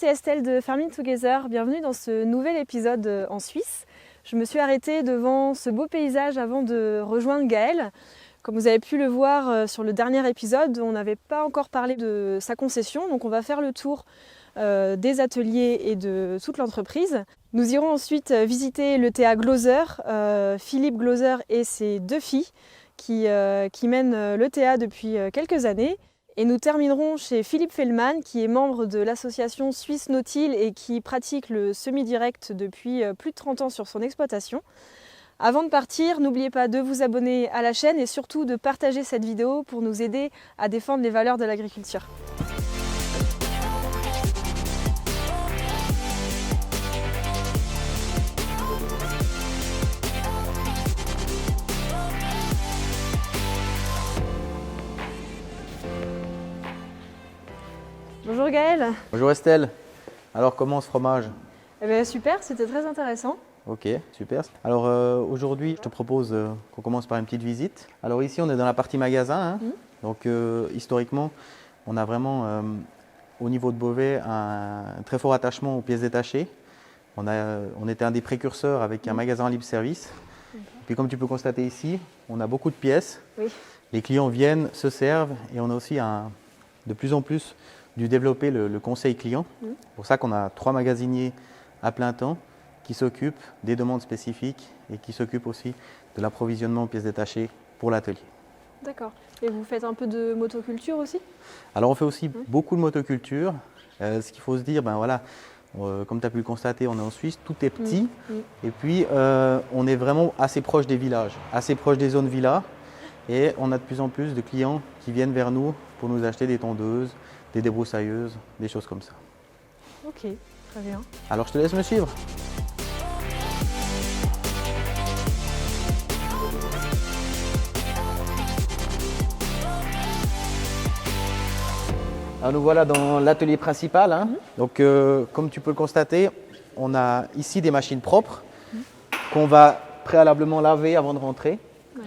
c'est Estelle de Farming Together. Bienvenue dans ce nouvel épisode en Suisse. Je me suis arrêtée devant ce beau paysage avant de rejoindre Gaël. Comme vous avez pu le voir sur le dernier épisode, on n'avait pas encore parlé de sa concession, donc on va faire le tour des ateliers et de toute l'entreprise. Nous irons ensuite visiter le TA Gloser, Philippe Gloser et ses deux filles qui mènent le TA depuis quelques années. Et nous terminerons chez Philippe Fellman, qui est membre de l'association Suisse Nautile et qui pratique le semi-direct depuis plus de 30 ans sur son exploitation. Avant de partir, n'oubliez pas de vous abonner à la chaîne et surtout de partager cette vidéo pour nous aider à défendre les valeurs de l'agriculture. Bonjour Gaël. Bonjour Estelle. Alors comment ce fromage? Eh bien, super, c'était très intéressant. Ok, super. Alors aujourd'hui, je te propose qu'on commence par une petite visite. Alors ici, on est dans la partie magasin. Donc historiquement, on a vraiment au niveau de Beauvais un très fort attachement aux pièces détachées. On était un des précurseurs avec un magasin en libre service. Puis comme tu peux constater ici, on a beaucoup de pièces. Oui. Les clients viennent, se servent et on a aussi de plus en plus dû développer le conseil client. C'est pour ça qu'on a 3 magasiniers à plein temps qui s'occupent des demandes spécifiques et qui s'occupent aussi de l'approvisionnement en pièces détachées pour l'atelier. D'accord. Et vous faites un peu de motoculture aussi? Alors on fait aussi beaucoup de motoculture. Ce qu'il faut se dire, comme tu as pu le constater, on est en Suisse, tout est petit. Et puis on est vraiment assez proche des villages, assez proche des zones villas. Et on a de plus en plus de clients qui viennent vers nous pour nous acheter des tondeuses, des débroussailleuses, des choses comme ça. Ok, très bien. Alors je te laisse me suivre. Alors nous voilà dans l'atelier principal. Donc comme tu peux le constater, on a ici des machines propres qu'on va préalablement laver avant de rentrer.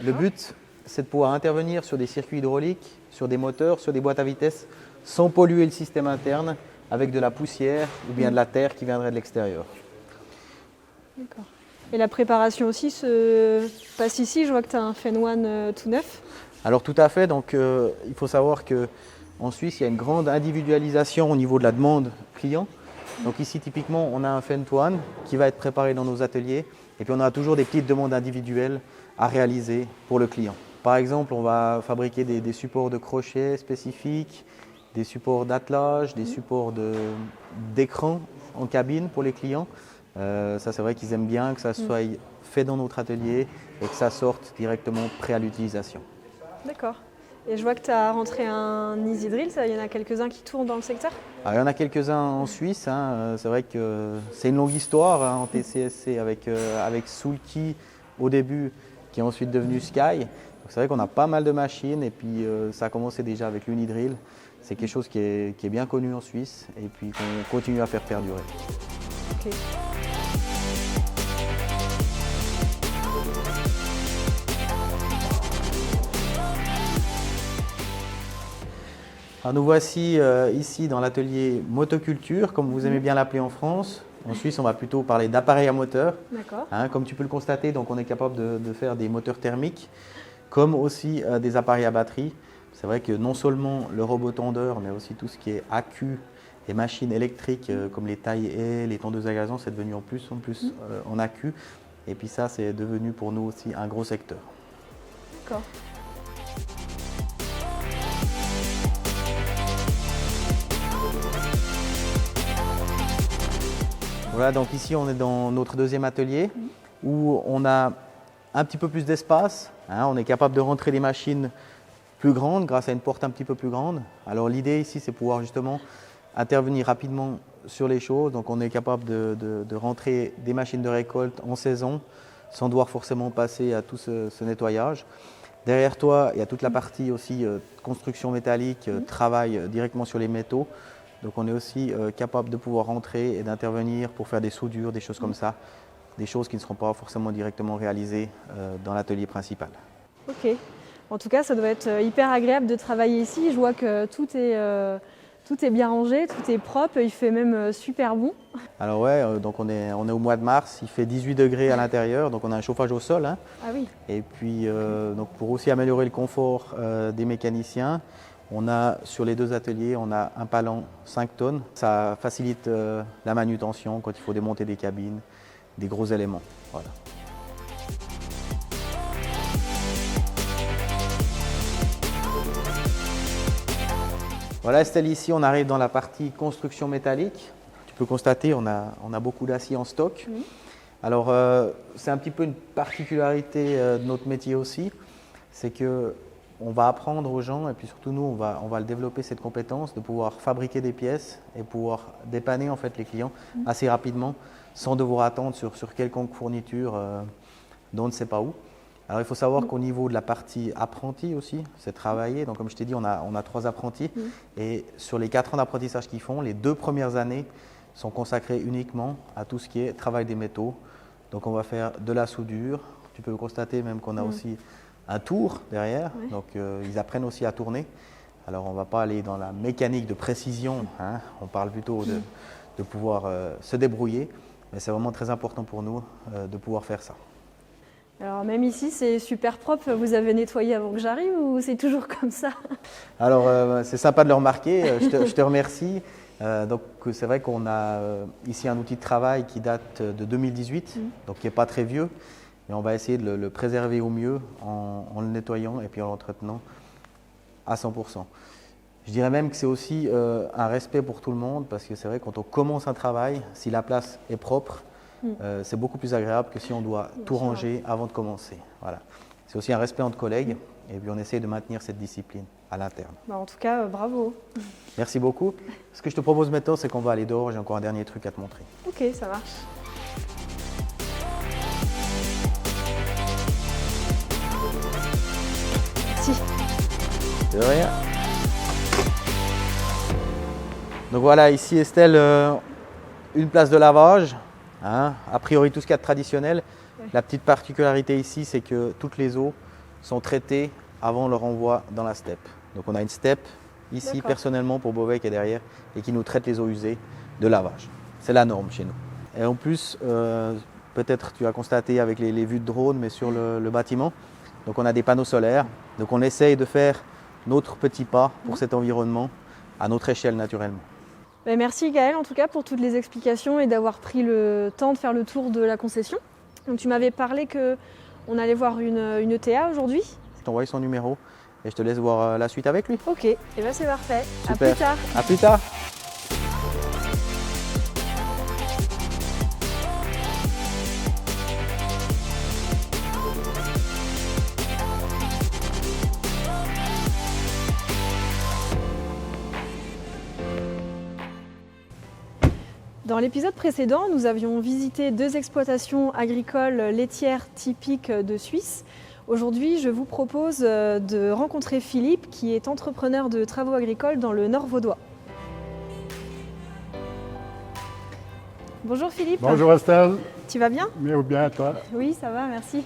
Le but, c'est de pouvoir intervenir sur des circuits hydrauliques, sur des moteurs, sur des boîtes à vitesse, sans polluer le système interne avec de la poussière ou bien de la terre qui viendrait de l'extérieur. D'accord. Et la préparation aussi se passe ici. Je vois que tu as un Fenwan tout neuf. Alors tout à fait. Donc il faut savoir qu'en Suisse, il y a une grande individualisation au niveau de la demande client. Donc ici, typiquement, on a un Fenwan qui va être préparé dans nos ateliers. Et puis on a toujours des petites demandes individuelles à réaliser pour le client. Par exemple, on va fabriquer des supports de crochet spécifiques, des supports d'attelage, des supports d'écran en cabine pour les clients. Ça, c'est vrai qu'ils aiment bien que ça soit fait dans notre atelier et que ça sorte directement prêt à l'utilisation. D'accord. Et je vois que tu as rentré un Easy Drill, il y en a quelques-uns qui tournent dans le secteur? Alors, il y en a quelques-uns en Suisse. C'est vrai que c'est une longue histoire en TCSC avec Sulky au début, qui est ensuite devenu Sky. C'est vrai qu'on a pas mal de machines et puis ça a commencé déjà avec l'Unidrill. C'est quelque chose qui est bien connu en Suisse et puis qu'on continue à faire perdurer. Ok. Alors nous voici ici dans l'atelier motoculture, comme vous aimez bien l'appeler en France. En Suisse, on va plutôt parler d'appareil à moteur. D'accord. Comme tu peux le constater, donc on est capable de faire des moteurs thermiques, comme aussi des appareils à batterie. C'est vrai que non seulement le robot tondeur, mais aussi tout ce qui est accu et machines électriques comme les taille-haies, les tondeuses à gazon, c'est devenu en plus en accu. Et puis ça, c'est devenu pour nous aussi un gros secteur. D'accord. Voilà, donc ici on est dans notre deuxième atelier où on a un petit peu plus d'espace. On est capable de rentrer des machines plus grandes grâce à une porte un petit peu plus grande. Alors l'idée ici, c'est pouvoir justement intervenir rapidement sur les choses. Donc on est capable de rentrer des machines de récolte en saison sans devoir forcément passer à tout ce nettoyage. Derrière toi, il y a toute la partie aussi construction métallique, travail directement sur les métaux. Donc on est aussi capable de pouvoir rentrer et d'intervenir pour faire des soudures, des choses comme ça. Des choses qui ne seront pas forcément directement réalisées dans l'atelier principal. Ok. En tout cas, ça doit être hyper agréable de travailler ici. Je vois que tout est Tout est bien rangé, tout est propre, il fait même super bon. Alors ouais, donc on est au mois de mars, il fait 18 degrés à l'intérieur, donc on a un chauffage au sol. Hein. Ah oui. Et puis donc pour aussi améliorer le confort des mécaniciens, on a sur les 2 ateliers, on a un palan 5 tonnes. Ça facilite la manutention quand il faut démonter des cabines, des gros éléments. Voilà. Voilà Estelle, ici on arrive dans la partie construction métallique. Tu peux constater, on a beaucoup d'acier en stock. Mmh. Alors c'est un petit peu une particularité de notre métier aussi, c'est que on va apprendre aux gens, et puis surtout nous, on va le développer cette compétence de pouvoir fabriquer des pièces et pouvoir dépanner en fait les clients assez rapidement, sans devoir attendre sur quelconque fourniture dont on ne sait pas où. Alors il faut savoir qu'au niveau de la partie apprenti aussi, c'est travailler. Donc comme je t'ai dit, on a 3 apprentis et sur les 4 ans d'apprentissage qu'ils font, les 2 premières années sont consacrées uniquement à tout ce qui est travail des métaux. Donc on va faire de la soudure. Tu peux constater même qu'on a aussi un tour derrière. Ouais. Donc ils apprennent aussi à tourner. Alors on ne va pas aller dans la mécanique de précision, hein. On parle plutôt de pouvoir se débrouiller. Mais c'est vraiment très important pour nous de pouvoir faire ça. Alors même ici, c'est super propre. Vous avez nettoyé avant que j'arrive ou c'est toujours comme ça? Alors c'est sympa de le remarquer, je te remercie. Donc c'est vrai qu'on a ici un outil de travail qui date de 2018, donc qui n'est pas très vieux. Mais on va essayer de le préserver au mieux en le nettoyant et puis en l'entretenant à 100%. Je dirais même que c'est aussi un respect pour tout le monde parce que c'est vrai que quand on commence un travail, si la place est propre, c'est beaucoup plus agréable que si on doit tout ranger avant de commencer. Voilà. C'est aussi un respect entre collègues et puis on essaie de maintenir cette discipline à l'interne. Bah, en tout cas, bravo. Merci beaucoup. Ce que je te propose maintenant, c'est qu'on va aller dehors. J'ai encore un dernier truc à te montrer. Ok, ça marche. Merci. De rien. Donc voilà, ici Estelle, une place de lavage. Hein, a priori tout ce qu'il y a de traditionnel. Ouais. La petite particularité ici, c'est que toutes les eaux sont traitées avant leur envoi dans la steppe. Donc on a une steppe ici personnellement pour Beauvais qui est derrière et qui nous traite les eaux usées de lavage. C'est la norme chez nous. Et en plus, peut-être tu as constaté avec les vues de drone, mais sur le bâtiment, donc on a des panneaux solaires. Donc on essaye de faire notre petit pas pour cet environnement à notre échelle naturellement. Ben, merci Gaël en tout cas pour toutes les explications et d'avoir pris le temps de faire le tour de la concession. Donc, tu m'avais parlé qu'on allait voir une ETA aujourd'hui. Je t'envoie son numéro et je te laisse voir la suite avec lui. Ok, et ben c'est parfait. Super. À plus tard. À plus tard. Dans l'épisode précédent, nous avions visité 2 exploitations agricoles laitières typiques de Suisse. Aujourd'hui, je vous propose de rencontrer Philippe, qui est entrepreneur de travaux agricoles dans le Nord vaudois. Bonjour Philippe. Bonjour Estelle. Tu vas bien? Bien ou bien toi? Oui, ça va, merci.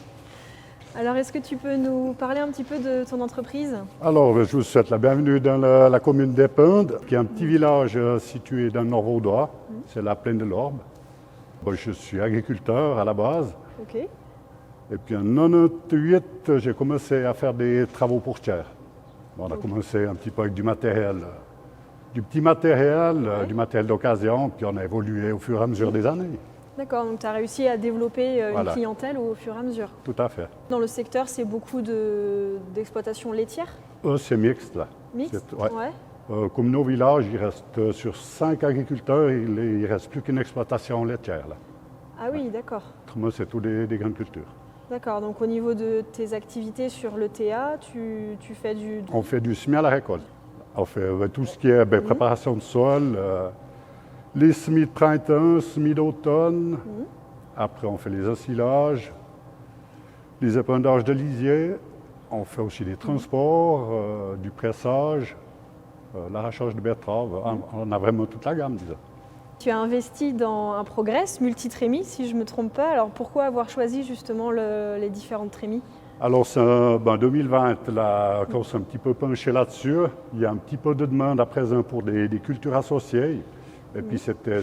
Alors, est-ce que tu peux nous parler un petit peu de ton entreprise? Alors, je vous souhaite la bienvenue dans la commune d'Epindes, qui est un petit village situé dans le Nord vaudois. C'est la plaine de l'Orbe. Bon, je suis agriculteur à la base. Ok. Et puis en 1998, j'ai commencé à faire des travaux portières. Bon, on a commencé un petit peu avec du matériel, du petit matériel, du matériel d'occasion, puis on a évolué au fur et à mesure des années. D'accord, donc tu as réussi à développer une Voilà. clientèle au fur et à mesure. Tout à fait. Dans le secteur, c'est beaucoup d'exploitations laitières C'est mixte là. mixtes? Ouais. Comme nos villages, il reste sur 5 agriculteurs, il ne reste plus qu'une exploitation laitière là. Ah oui, d'accord. Autrement, c'est tout des grandes cultures. D'accord, donc au niveau de tes activités sur l'ETA, tu fais du... On fait du semis à la récolte. On fait tout ce qui est préparation de sol, les semis de printemps, semis d'automne. Après, on fait les ensilages, les épendages de lisier. On fait aussi des transports, du pressage, l'arrachage de betteraves. On a vraiment toute la gamme, disons. Tu as investi dans un Progress multi-trémies, si je ne me trompe pas. Alors pourquoi avoir choisi justement les différentes trémies? Alors, 2020, là, quand on s'est un petit peu penché là-dessus, il y a un petit peu de demande à présent pour des cultures associées. Et puis, c'était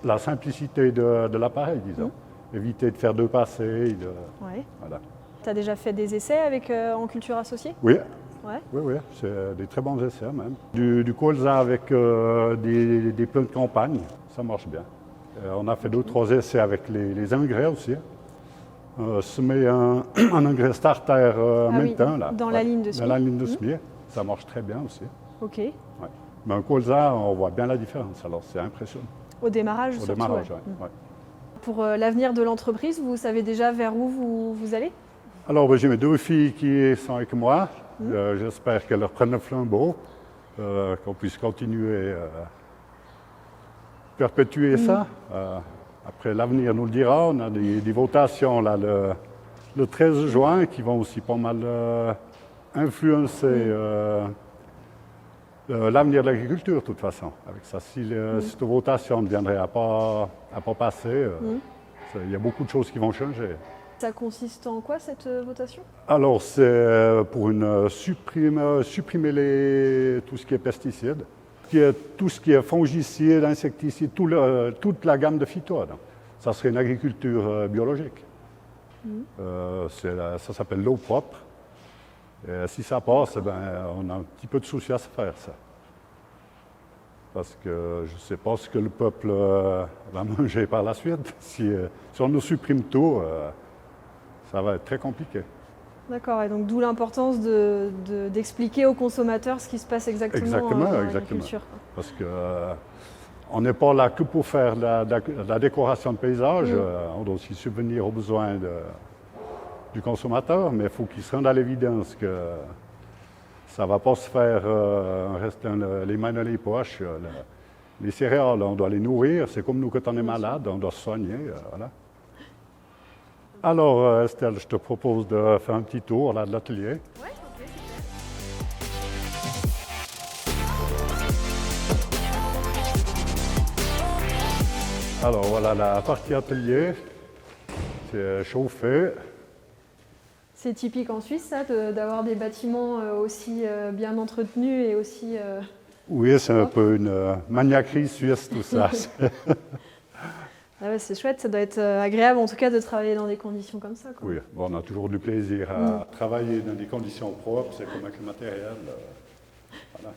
la simplicité de l'appareil, disons. Éviter de faire deux passés. Ouais. Voilà. Tu as déjà fait des essais avec, en culture associée? Oui, Ouais. oui, c'est des très bons essais même. Du colza avec des plants de campagne, ça marche bien. On a fait 2-3 essais avec les engrais aussi. Semer un engrais starter en même temps. Là. Dans la ligne de semis. Dans la ligne de semis, ça marche très bien aussi. Ok. Ouais. Mais un colza, on voit bien la différence, alors c'est impressionnant. Au démarrage Au surtout, démarrage, ouais. ouais. Pour l'avenir de l'entreprise, vous savez déjà vers où vous allez? Alors, j'ai mes 2 filles qui sont avec moi. J'espère qu'elles reprennent le flambeau, qu'on puisse continuer perpétuer ça. Après, l'avenir nous le dira. On a des votations là, le 13 juin qui vont aussi pas mal influencer l'avenir de l'agriculture, de toute façon. Avec ça, si cette votation ne viendrait à pas passer, il y a beaucoup de choses qui vont changer. Ça consiste en quoi cette votation? Alors, c'est pour supprimer tout ce qui est pesticides, tout ce qui est fongicides, insecticides, toute la gamme de phytodes. Ça serait une agriculture biologique. Ça s'appelle l'eau propre. Et si ça passe, on a un petit peu de souci à se faire, ça. Parce que je ne sais pas ce que le peuple va manger par la suite. Si on nous supprime tout, ça va être très compliqué. D'accord, et donc d'où l'importance d'expliquer aux consommateurs ce qui se passe exactement dans l'agriculture. Parce que on n'est pas là que pour faire la décoration de paysage, on doit aussi subvenir aux besoins du consommateur, mais il faut qu'il se rende à l'évidence que ça ne va pas se faire en restant les mains dans les poches. Les céréales, on doit les nourrir, c'est comme nous quand on est malade, on doit se soigner. Voilà. Alors, Estelle, je te propose de faire un petit tour là, de l'atelier. Ouais, ok, super. Alors, voilà la partie atelier. C'est chauffé. C'est typique en Suisse, ça, d'avoir des bâtiments aussi bien entretenus et aussi... Oui, c'est un peu une maniaquerie suisse, tout ça. Ah ouais, c'est chouette, ça doit être agréable en tout cas de travailler dans des conditions comme ça, quoi. Oui, bon, on a toujours du plaisir à travailler dans des conditions propres, c'est comme avec le matériel. Voilà,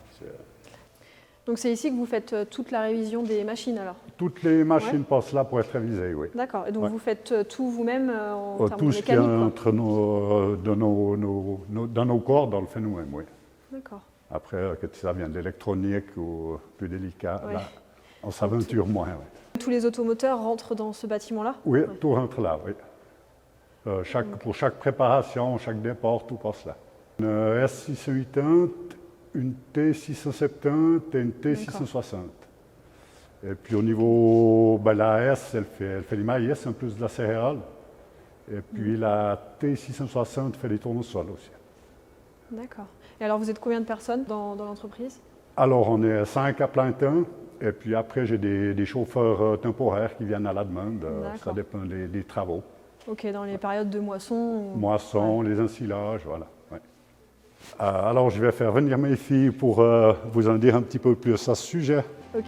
donc c'est ici que vous faites toute la révision des machines alors? Toutes les machines passent là pour être révisées, oui. D'accord, et donc vous faites tout vous-même en termes de tout ce qui est mécanique, entre dans nos cordes, on le fait nous-mêmes, oui. D'accord. Après, que ça vient de l'électronique ou plus délicat, Ouais. là, on s'aventure moins. Oui. Tous les automoteurs rentrent dans ce bâtiment-là? Oui, tout rentre là, oui. Pour chaque préparation, chaque départ, tout passe là. Une S680, une T670 et une T660. Et puis au niveau, la S, elle fait les maïs en plus de la céréale. Et puis la T660 fait les tournesols aussi. D'accord. Et alors vous êtes combien de personnes dans l'entreprise? Alors on est 5 à plein temps. Et puis après, j'ai des chauffeurs temporaires qui viennent à la demande. Ça dépend des travaux. Ok, dans les périodes de moisson? Moisson, les ensilages, voilà. Ouais. Alors, je vais faire venir mes filles pour vous en dire un petit peu plus à ce sujet. Ok.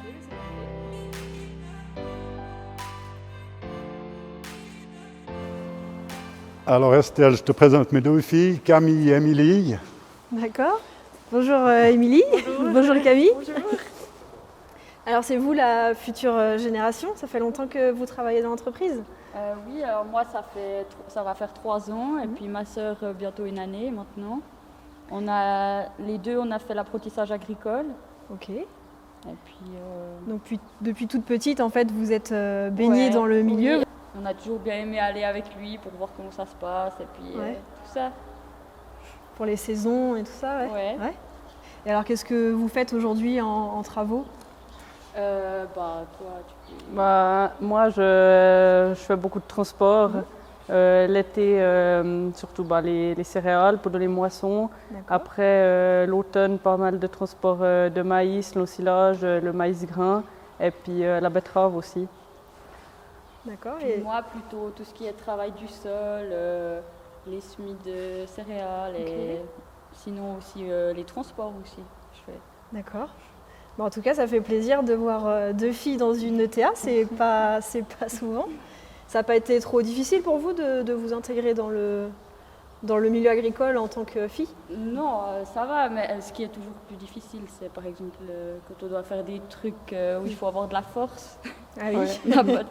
Alors, Estelle, je te présente mes 2 filles, Camille et Émilie. D'accord. Bonjour Émilie. Bonjour Camille. Bonjour. Alors c'est vous la future génération? Ça fait longtemps que vous travaillez dans l'entreprise? Oui, alors moi ça va faire 3 ans et puis ma sœur bientôt 1 année maintenant. Les deux, on a fait l'apprentissage agricole. Ok. Et puis, donc depuis toute petite en fait vous êtes baignée dans le milieu? Oui. On a toujours bien aimé aller avec lui pour voir comment ça se passe et puis tout ça. Pour les saisons et tout ça, Ouais. Et alors qu'est-ce que vous faites aujourd'hui en travaux? Moi, je fais beaucoup de transport. L'été, surtout les céréales pour les moissons. Après, l'automne, pas mal de transport de maïs, l'ensilage, le maïs grain et puis la betterave aussi. D'accord. Et moi, plutôt tout ce qui est travail du sol, les semis de céréales et sinon aussi les transports aussi. Je fais. D'accord. Bon, en tout cas, ça fait plaisir de voir 2 filles dans une ETA, c'est pas souvent. Ça n'a pas été trop difficile pour vous de vous intégrer dans le milieu agricole en tant que fille? Non, ça va, mais ce qui est toujours plus difficile, c'est par exemple quand on doit faire des trucs où il faut avoir de la force. Ah oui,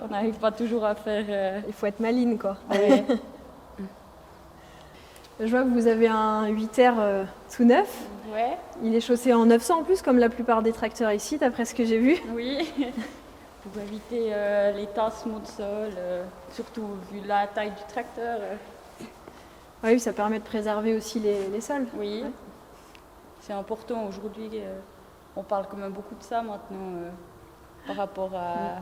On n'arrive pas toujours à faire. il faut être maline quoi. Ouais. Je vois que vous avez un 8R tout neuf. Ouais, Il est chaussé en 900 en plus, comme la plupart des tracteurs ici, d'après ce que j'ai vu. oui. Pour éviter les tassements de sol, surtout vu la taille du tracteur. Oui, ça permet de préserver aussi les sols. Oui, Ouais. c'est important aujourd'hui. On parle quand même beaucoup de ça maintenant par rapport à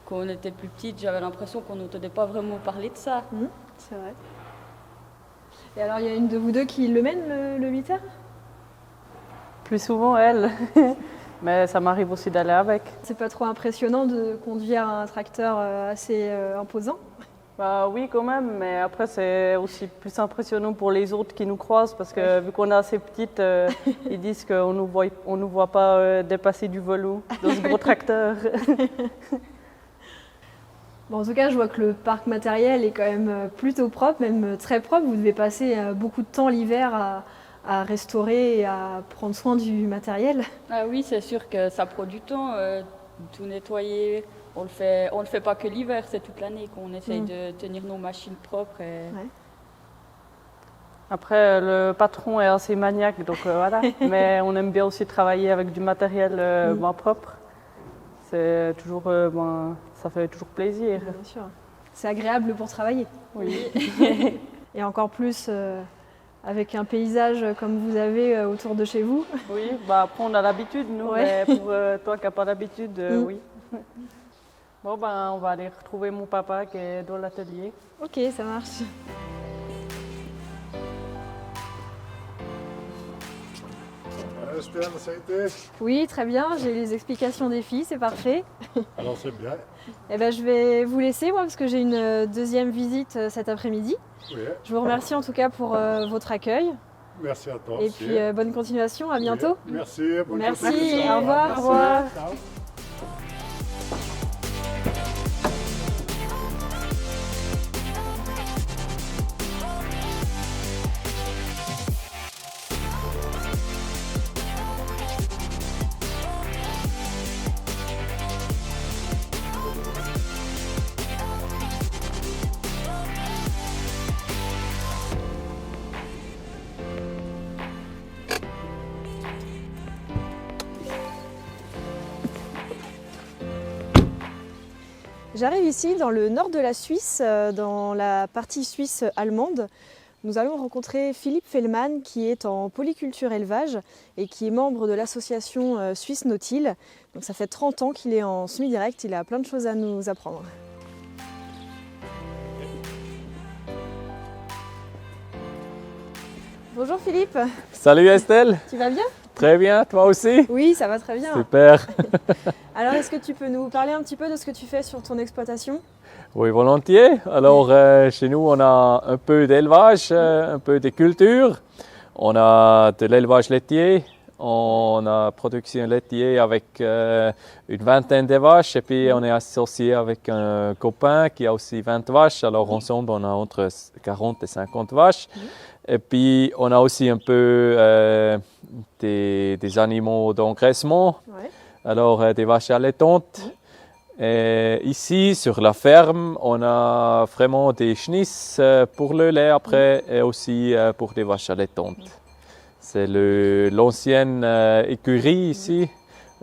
quand on était plus petite. J'avais l'impression qu'on n'entendait pas vraiment parler de ça. C'est vrai. Et alors, il y a une de vous deux qui le mène, le 8R? Plus souvent, elle. Mais ça m'arrive aussi d'aller avec. C'est pas trop impressionnant de conduire un tracteur assez imposant? Bah oui, quand même, mais après, c'est aussi plus impressionnant pour les autres qui nous croisent parce que vu qu'on est assez petite, ils disent qu'on nous voit pas dépasser du vélo dans ce gros tracteur. Bon, en tout cas, je vois que le parc matériel est quand même plutôt propre, même très propre. Vous devez passer beaucoup de temps l'hiver à restaurer et à prendre soin du matériel. Ah oui, c'est sûr que ça prend du temps, tout nettoyer. On le fait pas que l'hiver, c'est toute l'année qu'on essaye de tenir nos machines propres. Après, le patron est assez maniaque, donc voilà. Mais on aime bien aussi travailler avec du matériel propre. C'est toujours, ça fait toujours plaisir. Bien sûr. C'est agréable pour travailler. Oui. Et encore plus avec un paysage comme vous avez autour de chez vous. Oui, bah après on a l'habitude, nous, Ouais. mais pour toi qui n'as pas l'habitude, oui. Bon, ben on va aller retrouver mon papa qui est dans l'atelier. Ok, ça marche. Estelle, ça a été? Oui, très bien. J'ai les explications des filles, c'est parfait. Alors c'est bien. Eh ben, je vais vous laisser, moi, parce que j'ai une deuxième visite cet après-midi. Oui. Je vous remercie en tout cas pour votre accueil. Merci à toi Et aussi. puis, bonne continuation. À bientôt. Oui. Merci. Bonne Merci, continuation. au revoir, Merci. au revoir. Ciao. J'arrive ici dans le nord de la Suisse, dans la partie suisse allemande. Nous allons rencontrer Philippe Fellmann qui est en polyculture élevage et qui est membre de l'association Suisse Nautile. Donc ça fait 30 ans qu'il est en semi-direct, il a plein de choses à nous apprendre. Bonjour Philippe, Salut Estelle, tu vas bien? très bien, toi aussi? Oui, ça va très bien. Super. Alors est-ce que tu peux nous parler un petit peu de ce que tu fais sur ton exploitation? Oui, volontiers. Alors chez nous, on a un peu d'élevage, un peu de culture. On a de l'élevage laitier, on a production laitière avec une vingtaine de vaches et puis on est associé avec un copain qui a aussi 20 vaches. Alors ensemble, on a entre 40 et 50 vaches. Et puis on a aussi un peu des animaux d'engraissement, Ouais. alors des vaches allaitantes. Et ici, sur la ferme, on a vraiment des chenilles pour le lait après et aussi pour des vaches allaitantes. C'est l'ancienne écurie ici,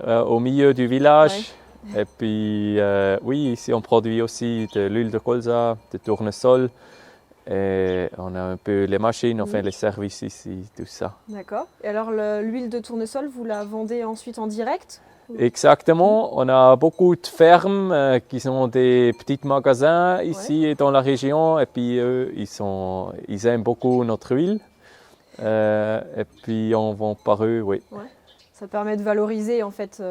au milieu du village. Et puis, oui, ici on produit aussi de l'huile de colza, de tournesol. Et on a un peu les machines, on fait les services ici, tout ça. D'accord. Et alors l'huile de tournesol, vous la vendez ensuite en direct? Exactement, on a beaucoup de fermes qui sont des petits magasins ici et dans la région. Et puis eux, ils aiment beaucoup notre huile. Et puis on vend par eux, oui. Ouais. Ça permet de valoriser en fait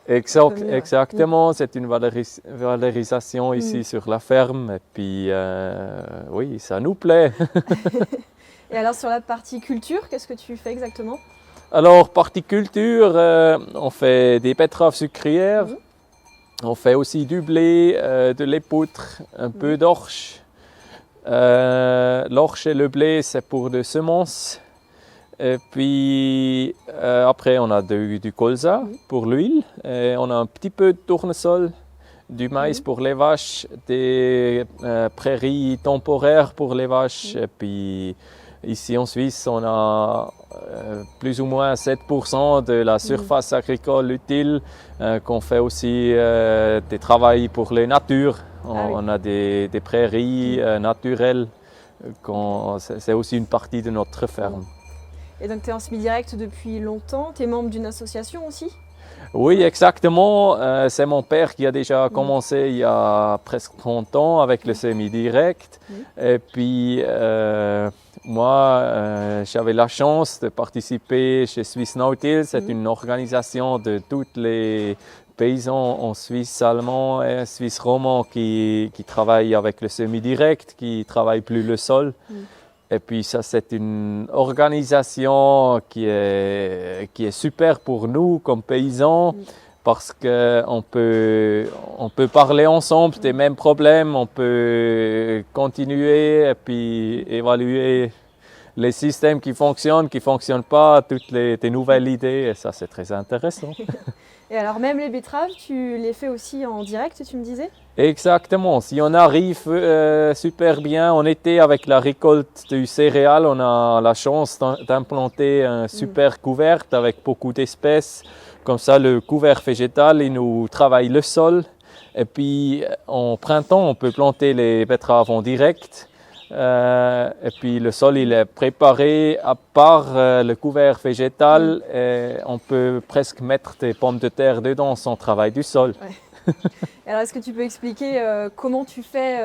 Exactement, c'est une valorisation ici sur la ferme et puis oui, ça nous plaît. Et alors sur la partie culture, qu'est-ce que tu fais exactement? Alors, partie culture, on fait des betteraves sucrières, on fait aussi du blé, de l'épeautre, un peu d'orge. L'orge et le blé, c'est pour des semences. Et puis après, on a du colza pour l'huile. Et on a un petit peu de tournesol, du maïs pour les vaches, des prairies temporaires pour les vaches. Et puis ici en Suisse, on a plus ou moins 7% de la surface agricole utile qu'on fait aussi des travaux pour les natures. On a des prairies naturelles. C'est aussi une partie de notre ferme. Et donc tu es en semi-direct depuis longtemps, tu es membre d'une association aussi? Oui, exactement. C'est mon père qui a déjà commencé il y a presque 30 ans avec le semi-direct. Et puis moi, j'avais la chance de participer chez Swiss Nautil. C'est une organisation de tous les paysans en Suisse allemand et Suisse romand qui travaillent avec le semi-direct, qui ne travaillent plus le sol. Et puis ça, c'est une organisation qui est super pour nous comme paysans parce qu'on peut parler ensemble des mêmes problèmes, on peut continuer et puis évaluer les systèmes qui fonctionnent pas, toutes des nouvelles idées et ça, c'est très intéressant. Et alors même les betteraves, tu les fais aussi en direct, tu me disais? Exactement. Si on arrive super bien en été avec la récolte du céréal, on a la chance d'implanter un super couvert avec beaucoup d'espèces. Comme ça, le couvert végétal, il nous travaille le sol. Et puis, en printemps, on peut planter les betteraves en direct. Et puis, le sol, il est préparé à part le couvert végétal. Et on peut presque mettre des pommes de terre dedans sans travail du sol. Ouais. Alors, est-ce que tu peux expliquer comment tu fais?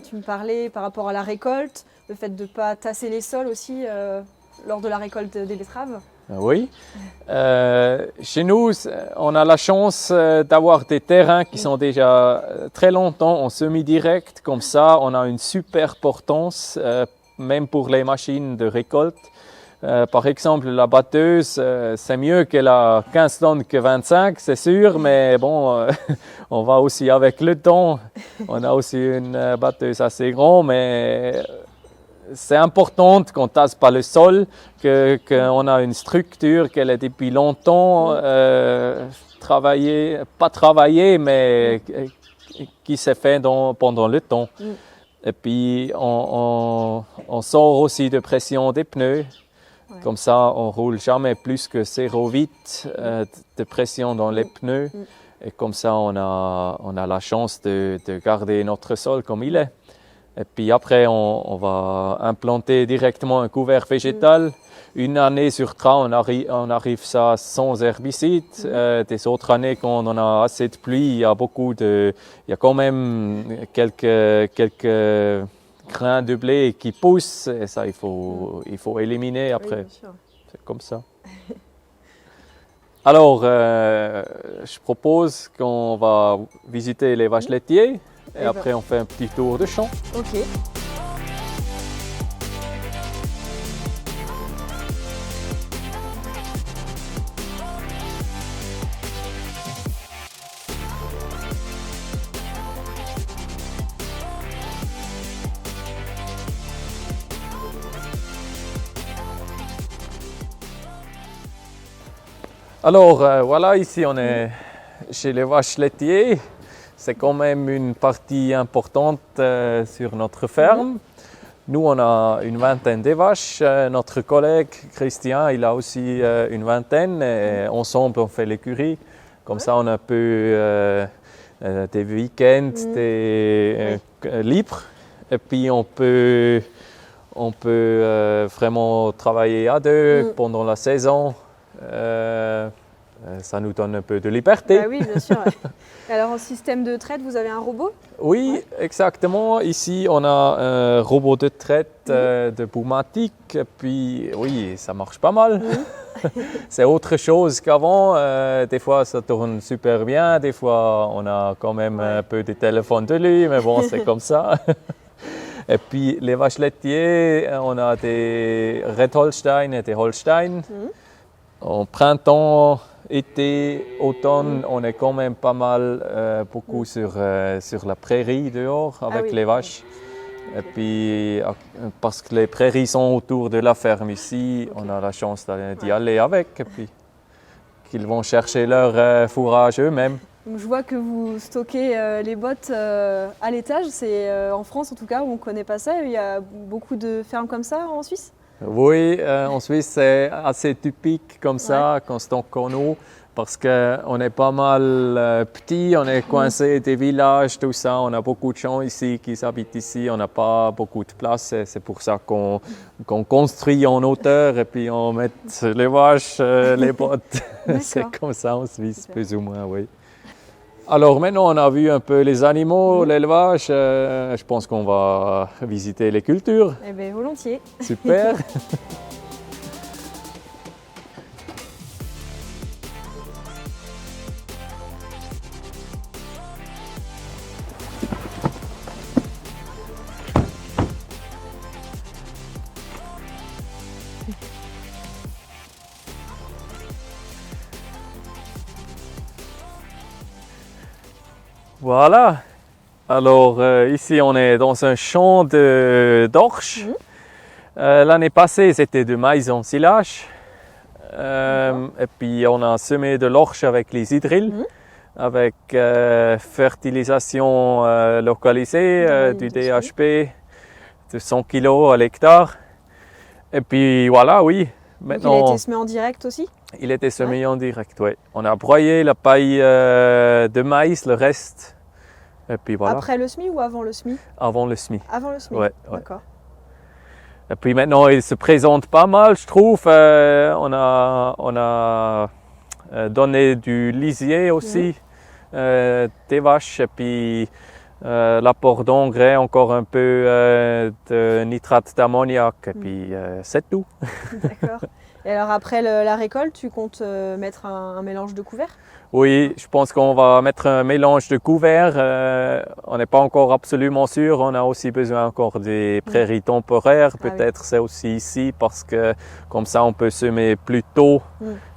Tu me parlais par rapport à la récolte, le fait de ne pas tasser les sols aussi lors de la récolte des betteraves? Oui. Chez nous, on a la chance d'avoir des terrains qui sont déjà très longtemps en semi-direct. Comme ça, on a une super portance, même pour les machines de récolte. Par exemple, la batteuse, c'est mieux qu'elle a 15 tonnes que 25, c'est sûr, mais bon, on va aussi avec le temps. On a aussi une batteuse assez grande, mais c'est important qu'on ne tasse pas le sol, qu'on a une structure qu'elle est depuis longtemps pas travaillée, mais qui s'est fait pendant le temps. Et puis, on sort aussi de pression des pneus. Comme ça, on ne roule jamais plus que 0,8 de pression dans les pneus. Et comme ça, on a la chance de garder notre sol comme il est. Et puis après, on va implanter directement un couvert végétal. Une année sur 3, on arrive ça sans herbicide. Des autres années, quand on a assez de pluie, il y a quand même quelques grains de blé qui poussent. Et ça, il faut éliminer après. Oui, c'est comme ça. Alors, je propose qu'on va visiter les vaches laitiers. Et après, on fait un petit tour de champ. Ok. Alors, voilà, ici, on est chez les vaches laitiers. C'est quand même une partie importante sur notre ferme. Nous, on a une vingtaine de vaches. Notre collègue Christian, il a aussi une vingtaine. Et ensemble, on fait l'écurie. Comme ça, on a un peu des week-ends libres. Et puis, on peut vraiment travailler à deux pendant la saison. Ça nous donne un peu de liberté. Bah oui, bien sûr. Et alors, en système de traite, vous avez un robot? Oui, exactement. Ici, on a un robot de traite de Boumatic. Puis, oui, ça marche pas mal. c'est autre chose qu'avant. Des fois, ça tourne super bien. Des fois, on a quand même un peu des téléphones de lui, mais bon, c'est comme ça. Et puis, les vaches laitiers, on a des Red Holstein et des Holstein. En printemps, été, automne, on est quand même pas mal, beaucoup sur la prairie dehors avec les vaches. Et puis, parce que les prairies sont autour de la ferme ici, on a la chance d'y aller avec. Et puis, qu'ils vont chercher leur fourrage eux-mêmes. Donc, je vois que vous stockez les bottes à l'étage. C'est en France, en tout cas, où on ne connaît pas ça. Il y a beaucoup de fermes comme ça en Suisse? Oui, en Suisse, c'est assez typique comme ça, qu'on stocke en eau. Parce qu'on est pas mal petit, on est coincé des villages, tout ça. On a beaucoup de gens ici qui habitent ici, on n'a pas beaucoup de place. C'est pour ça qu'on construit en hauteur et puis on met les vaches, les bottes. C'est comme ça en Suisse, plus ou moins, oui. Alors maintenant, on a vu un peu les animaux, l'élevage. Je pense qu'on va visiter les cultures. Eh bien, volontiers. Super. Voilà. Alors ici, on est dans un champ d'orge. L'année passée, c'était du maïs en silage. Et puis, on a semé de l'orge avec les hydrilles, avec fertilisation localisée, du DHP de 100 kg à l'hectare. Et puis, voilà, oui. Maintenant, il a été semé en direct aussi? Il était semé en direct, oui. On a broyé la paille de maïs, le reste. Et puis voilà. Après le semis ou avant le semis? Avant le semis. Avant le semis, d'accord. Et puis maintenant, il se présente pas mal, je trouve. On a donné du lisier aussi, des vaches, et puis l'apport d'engrais, encore un peu de nitrate d'ammoniac, et puis c'est tout. D'accord. Et alors après la récolte, tu comptes mettre un mélange de couverts? Oui, je pense qu'on va mettre un mélange de couverts. On n'est pas encore absolument sûr. On a aussi besoin encore des prairies temporaires. Peut-être c'est aussi ici parce que comme ça on peut semer plus tôt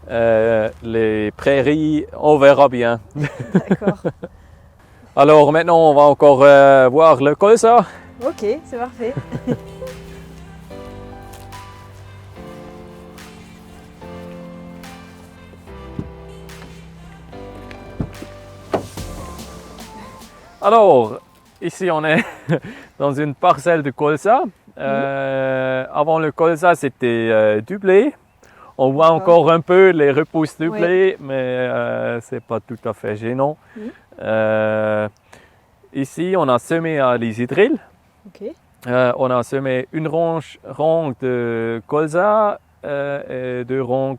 les prairies. On verra bien. D'accord. Alors maintenant on va encore voir le colza. Ok, c'est parfait. Alors, ici on est dans une parcelle de colza. Avant le colza, c'était du blé. On voit encore un peu les repousses du blé, mais ce n'est pas tout à fait gênant. Ici, on a semé à l'isidril. On a semé une rang de colza et 2 rangs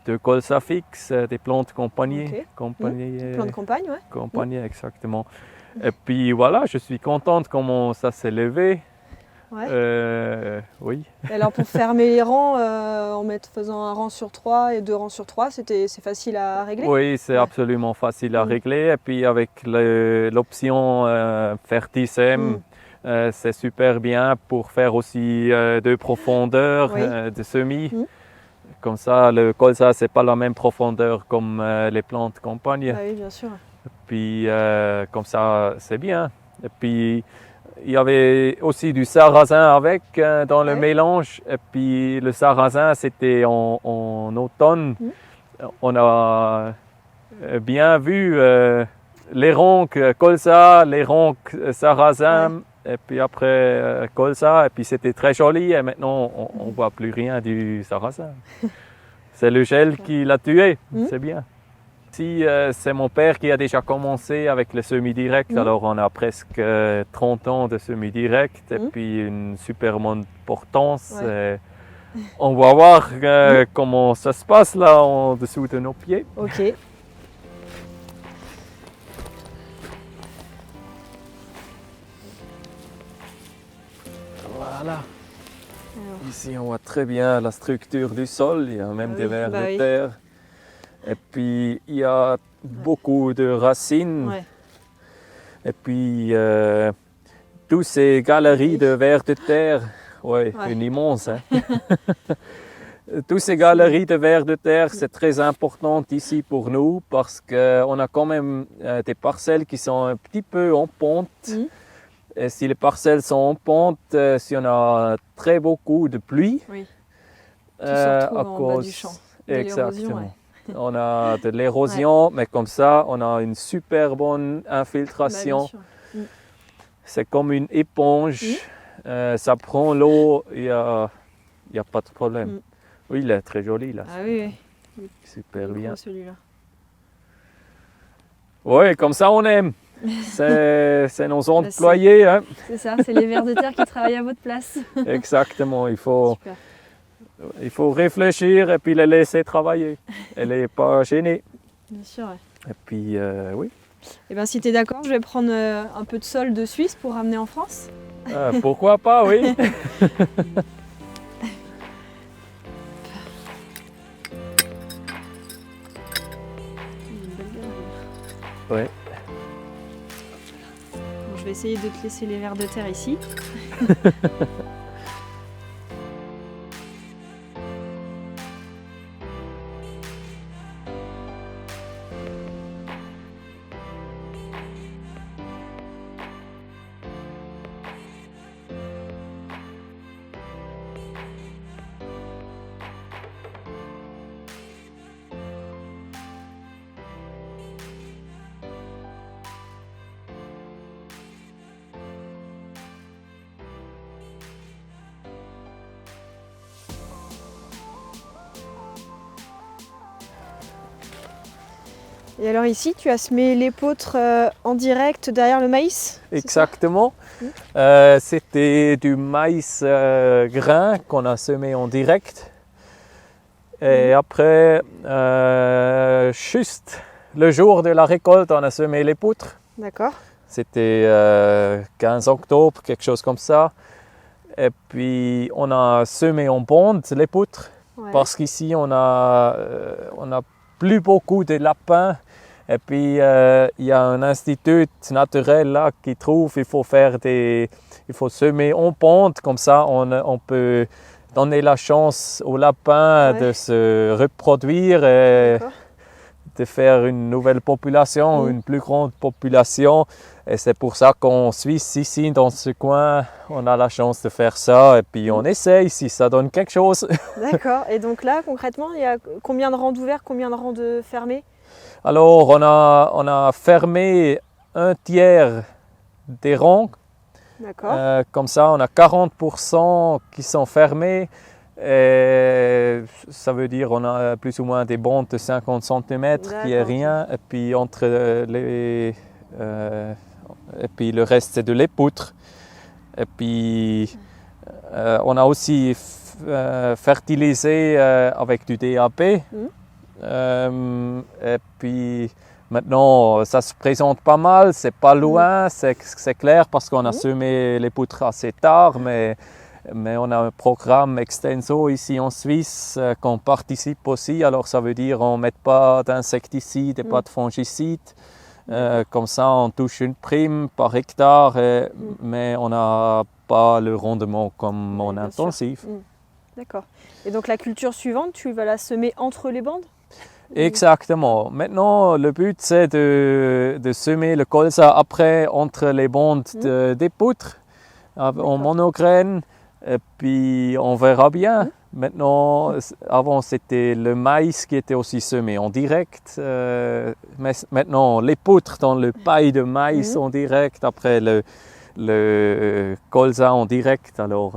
de colza fixe, des plantes compagnie. Des plantes de campagne, oui. Compagnie, exactement. Et puis voilà, je suis contente comment ça s'est levé. Oui. Et alors pour fermer les rangs, en faisant un rang sur 3 et 2 rangs sur 3, c'est facile à régler? Oui, c'est absolument facile à régler. Et puis avec l'option Fertisem, c'est super bien pour faire aussi de profondeur de semis. Comme ça, le colza, ce n'est pas la même profondeur comme les plantes campagne. Ah oui, bien sûr. Et puis, comme ça, c'est bien. Et puis, il y avait aussi du sarrasin avec dans le mélange. Et puis, le sarrasin, c'était en automne. On a bien vu les ronds colza, les ronds sarrasin. Et puis après colza, et puis c'était très joli, et maintenant on ne voit plus rien du sarrasin. C'est le gel qui l'a tué, c'est bien. Ici, c'est mon père qui a déjà commencé avec le semi-direct, alors on a presque 30 ans de semi-direct, et puis une super bonne portance. On va voir comment ça se passe là en dessous de nos pieds. Ok. Voilà. Alors, Ici, on voit très bien la structure du sol. Il y a même des vers bah de oui. terre. Et puis, il y a beaucoup de racines. ouais. Et puis, toutes ces galeries de vers de terre. Ouais, Ouais. une immense. Hein. Toutes ces galeries de vers de terre, c'est très important ici pour nous parce qu'on a quand même des parcelles qui sont un petit peu en pente. Mhm. Et si les parcelles sont en pente, si on a très beaucoup de pluie, Oui. Tout se retrouve en bas du champ. De l'érosion, Exactement. On a de l'érosion, mais comme ça, on a une super bonne Bah, bien infiltration. sûr. C'est comme une éponge. Ça prend l'eau, il n'y a pas de problème. Mm. Oui, il est très joli là. Ah oui, oui. Super Il est bien. gros, celui-là. Oui, comme ça on aime. C'est nos c'est- employés. Hein. C'est ça, c'est les vers de terre qui travaillent à votre place. Exactement. Super. Il faut réfléchir et puis les laisser travailler. Elle n'est pas gênée. Bien sûr, ouais. Et puis, oui. Eh bien, si tu es d'accord, je vais prendre un peu de sol de Suisse pour ramener en France. Pourquoi pas, oui. Une belle galerie. Ouais. Bon, je vais essayer de te laisser les vers de terre ici. Et alors ici, tu as semé l'épeautre en direct derrière le maïs? c'est ça? Exactement. C'était du maïs grain qu'on a semé en direct. Et après, juste le jour de la récolte, on a semé les poutres. D'accord. C'était 15 octobre, quelque chose comme ça. Et puis, on a semé en bande les poutres. Ouais. Parce qu'ici, on a plus beaucoup de lapins. Et puis, il y a un institut naturel là qui trouve qu'il faut semer en pente. Comme ça, on peut donner la chance aux lapins Ouais. de se reproduire et D'accord. de faire une nouvelle population, une plus grande population. Et c'est pour ça qu'en Suisse, ici, dans ce coin, on a la chance de faire ça. Et puis, on essaye si ça donne quelque chose. D'accord. Et donc là, concrètement, il y a combien de rangs ouverts, combien de rangs de fermés? Alors, on a fermé un tiers des rangs. D'accord. Comme ça, on a 40% qui sont fermés. Et ça veut dire qu'on a plus ou moins des bandes de 50 cm qui est D'accord, rien. Et puis, et puis le reste, c'est de l'épeautre. Et puis, on a aussi fertilisé avec du DAP. Et puis maintenant, ça se présente pas mal, c'est pas loin, c'est clair parce qu'on a semé les poutres assez tard, mais on a un programme extenso ici en Suisse qu'on participe aussi. Alors ça veut dire qu'on ne met pas d'insecticides et pas de fongicides. Comme ça, on touche une prime par hectare, mais on n'a pas le rendement comme en Bien intensif. sûr. D'accord. Et donc la culture suivante, tu vas la semer entre les bandes? Exactement. Maintenant, le but, c'est de semer le colza après entre les bandes des poutres en monograine. Et puis, on verra bien. Maintenant, avant, c'était le maïs qui était aussi semé en direct. Mais maintenant, les poutres dans le paille de maïs en direct. Après, le colza en direct. Alors,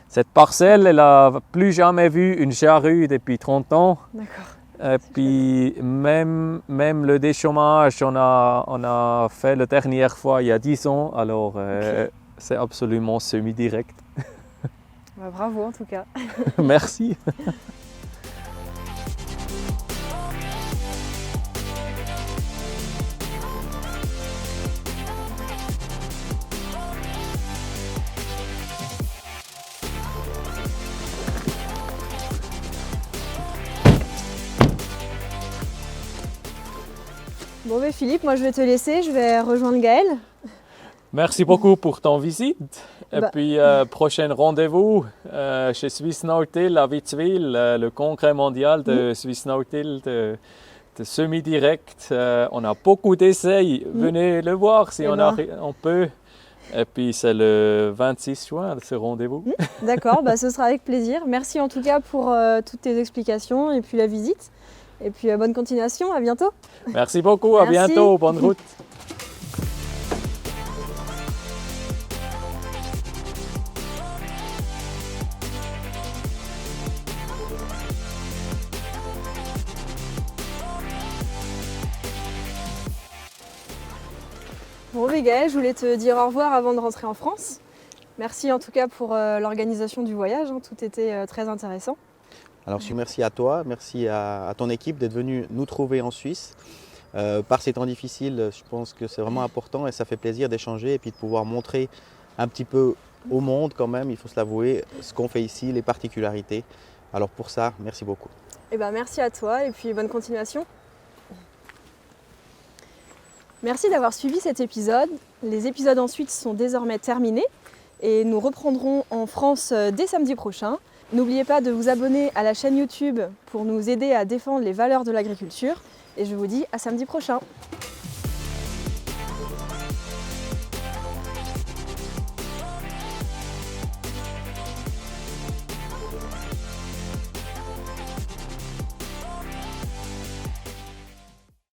cette parcelle, elle n'a plus jamais vu une charrue depuis 30 ans. D'accord. Et puis même le déchômage, on a fait la dernière fois il y a 10 ans, alors c'est absolument semi-direct. Bah, bravo en tout cas. Merci. Bon, ben Philippe, moi je vais te laisser, je vais rejoindre Gaël. Merci beaucoup pour ton visite. Et Bah. puis, prochain rendez-vous chez Swiss Nautil à Witzwil, le congrès mondial de Swiss Nautil de semi-direct. On a beaucoup d'essais. Venez le voir si Eh on peut. Et puis, c'est le 26 juin, ce rendez-vous. D'accord, bah, ce sera avec plaisir. Merci en tout cas pour toutes tes explications et puis la visite. Et puis bonne continuation, à bientôt. Merci beaucoup, à Merci. bientôt, bonne route. Bon, Gaël, je voulais te dire au revoir avant de rentrer en France. Merci en tout cas pour l'organisation du voyage, hein. Tout était très intéressant. Alors je merci à toi, merci à ton équipe d'être venu nous trouver en Suisse. Par ces temps difficiles, je pense que c'est vraiment important et ça fait plaisir d'échanger et puis de pouvoir montrer un petit peu au monde quand même, il faut se l'avouer, ce qu'on fait ici, les particularités. Alors pour ça, merci beaucoup. Eh ben, merci à toi et puis bonne continuation. Merci d'avoir suivi cet épisode. Les épisodes ensuite sont désormais terminés et nous reprendrons en France dès samedi prochain. N'oubliez pas de vous abonner à la chaîne YouTube pour nous aider à défendre les valeurs de l'agriculture et je vous dis à samedi prochain.